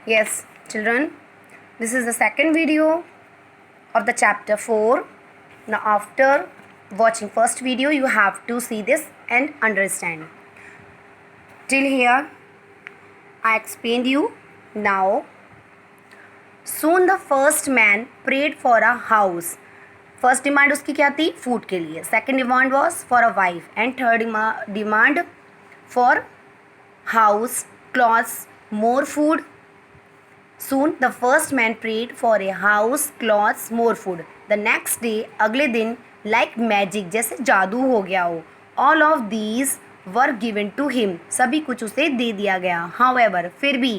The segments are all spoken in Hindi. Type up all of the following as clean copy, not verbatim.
Yes, children, this is the second video of the chapter 4. Now, after watching first video, you have to see this and understand. Till here, I explained you. Now, soon the first man prayed for a house. First demand उसकी क्या थी? फूड के लिए. Second demand was for a wife and third demand for house, clothes, more food. Soon the first man prayed for a house, clothes, more food. The next day, अगले दिन, like magic, जैसे जादू हो गया हो, all of these were given to him. सभी कुछ उसे दे दिया गया. However, फिर भी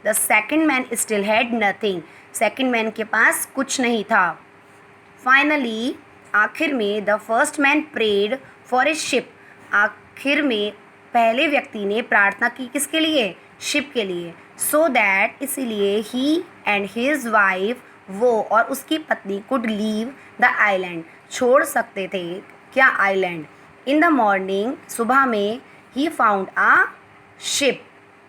the second man still had nothing. Second man के पास कुछ नहीं था. Finally, आखिर में the first man prayed for a ship. आखिर में पहले व्यक्ति ने प्रार्थना की किसके लिए? शिप के लिए. सो दैट इसीलिए ही एंड हिज वाइफ, वो और उसकी पत्नी, कुड लीव द आइलैंड, छोड़ सकते थे क्या आइलैंड. इन द मॉर्निंग, सुबह में, he found a ship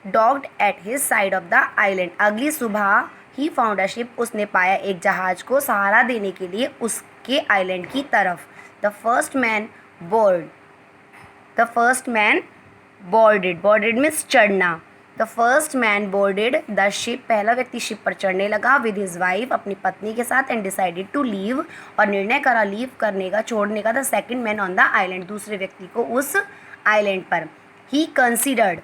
docked at his side of the island. अगली सुबह ही फाउंड अ शिप, उसने पाया एक जहाज को सहारा देने के लिए उसके आइलैंड की तरफ. The first man boarded means चढ़ना. The first man boarded the ship, पहला व्यक्ति शिप पर चढ़ने लगा विद हिज वाइफ, अपनी पत्नी के साथ, एंड डिसाइडेड टू लीव, और निर्णय करा लीव करने का, छोड़ने का, the second man on the island, दूसरे व्यक्ति को उस आइलैंड पर. He considered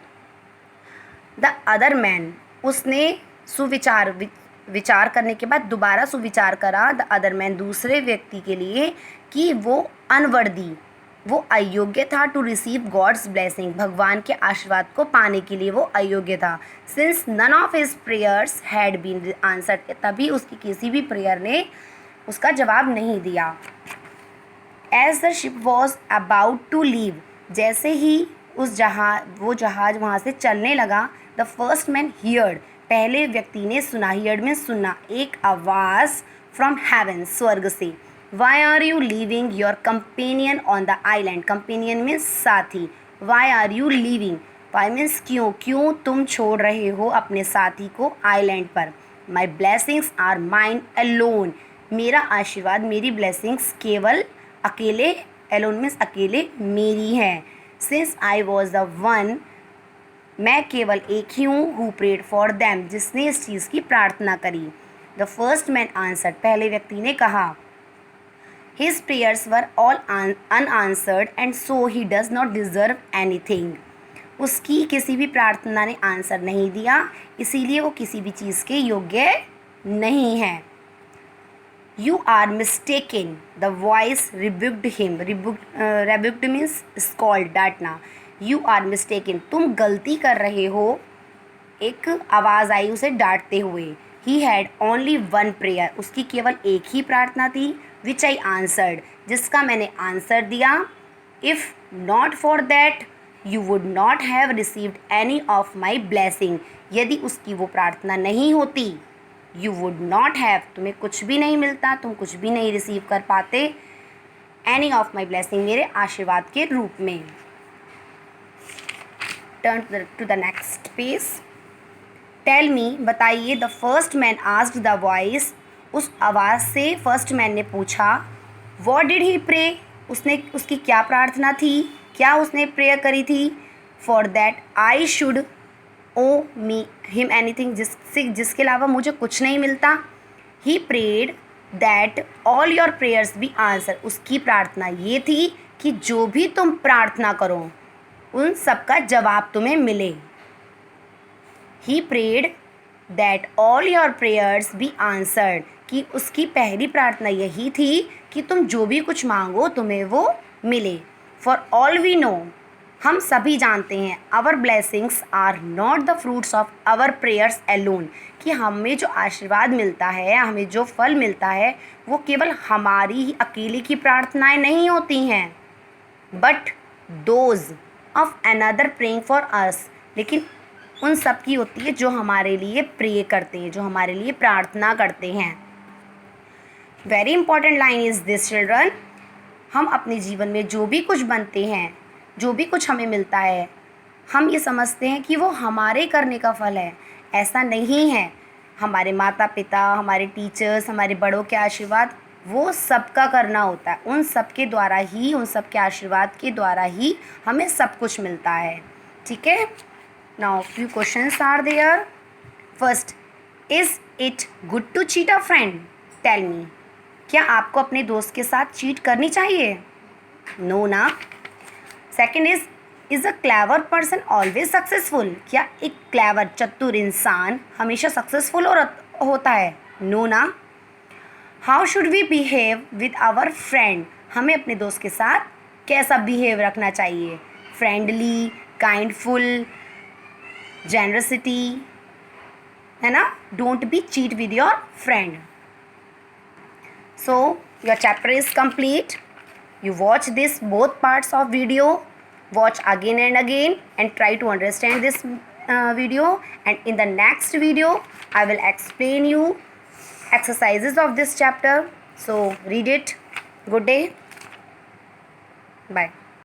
the other man, उसने विचार करने के बाद दोबारा सुविचार करा द अदर मैन, दूसरे व्यक्ति के लिए, कि वो अनवर्दी, वो अयोग्य था टू रिसीव गॉड्स ब्लेसिंग, भगवान के आशीर्वाद को पाने के लिए वो अयोग्य था. Since none of his prayers had been answered, तभी उसकी किसी भी प्रेयर ने उसका जवाब नहीं दिया. As the ship was about to leave, जैसे ही वो जहाज वहाँ से चलने लगा, द फर्स्ट मैन हियर्ड, पहले व्यक्ति ने सुना, हियर्ड में सुनना, एक आवाज़ फ्रॉम हेवन, स्वर्ग से. Why are you leaving your companion on the island? Companion means साथी. Why are you leaving? Why means क्यों तुम छोड़ रहे हो अपने साथी को आइलैंड पर. My blessings are mine alone. मेरा आशीर्वाद, मेरी blessings केवल अकेले, alone means अकेले मेरी है. Since I was the one, मैं केवल एक ही हूँ, who prayed for them, जिसने इस चीज़ की प्रार्थना करी. The first man answered, पहले व्यक्ति ने कहा, His prayers were all unanswered and so he does not deserve anything. उसकी किसी भी प्रार्थना ने आंसर नहीं दिया, इसीलिए वो किसी भी चीज़ के योग्य नहीं है. You are mistaken. The voice rebuked him. Rebuked means scold, डांटना. You are mistaken. तुम गलती कर रहे हो. एक आवाज़ आई उसे डांटते हुए. He had only one prayer. उसकी केवल एक ही प्रार्थना थी. Which I answered, जिसका मैंने आंसर दिया. If not for that, you would not have received any of my blessing. यदि उसकी वो प्रार्थना नहीं होती, you would not have, तुम्हें कुछ भी नहीं मिलता, तुम कुछ भी नहीं रिसीव कर पाते. Any of my blessing, मेरे आशीर्वाद के रूप में. Turn to the next page. Tell me, बताइए. The first man asked the voice, उस आवाज़ से फर्स्ट मैन ने पूछा. What did he pray? उसकी क्या प्रार्थना थी, क्या उसने प्रेयर करी थी. For that I should owe him anything, जिसके अलावा मुझे कुछ नहीं मिलता. He prayed that all your prayers be answered. उसकी प्रार्थना ये थी कि जो भी तुम प्रार्थना करो उन सब का जवाब तुम्हें मिले. He prayed that all your prayers be answered, कि उसकी पहली प्रार्थना यही थी कि तुम जो भी कुछ मांगो तुम्हें वो मिले. For all we know, हम सभी जानते हैं, our blessings are not the fruits of our prayers alone, कि हमें जो आशीर्वाद मिलता है, हमें जो फल मिलता है, वो केवल हमारी ही अकेले की प्रार्थनाएं नहीं होती हैं, but those of another praying for us, लेकिन उन सब की होती है जो हमारे लिए प्रे करते हैं, जो हमारे लिए प्रार्थना करते हैं. Very important line is this children. हम अपने जीवन में जो भी कुछ बनते हैं, जो भी कुछ हमें मिलता है, हम ये समझते हैं कि वो हमारे करने का फल है. ऐसा नहीं है। हमारे माता पिता, हमारे टीचर्स, हमारे बड़ों के आशीर्वाद वो सबका करना होता है। उन सब के द्वारा ही, उन सब के आशीर्वाद के द्वारा ही हमें सब कुछ मिलता है। ठीक है। Now few questions are there. First, is it good to cheat a friend? Tell me, क्या आपको अपने दोस्त के साथ चीट करनी चाहिए? नो ना। Second is a clever person always successful? क्या एक क्लेवर, चतुर इंसान हमेशा सक्सेसफुल होता है? नो ना। How should we behave with our friend? हमें अपने दोस्त के साथ कैसा बिहेव रखना चाहिए? फ्रेंडली, काइंडफुल, जेनरसिटी, है ना? Don't be cheat with your friend. So your chapter is complete. You watch this both parts of video, watch again and try to understand this video, and in the next video I will explain you exercises of this chapter. So read it. Good day. Bye.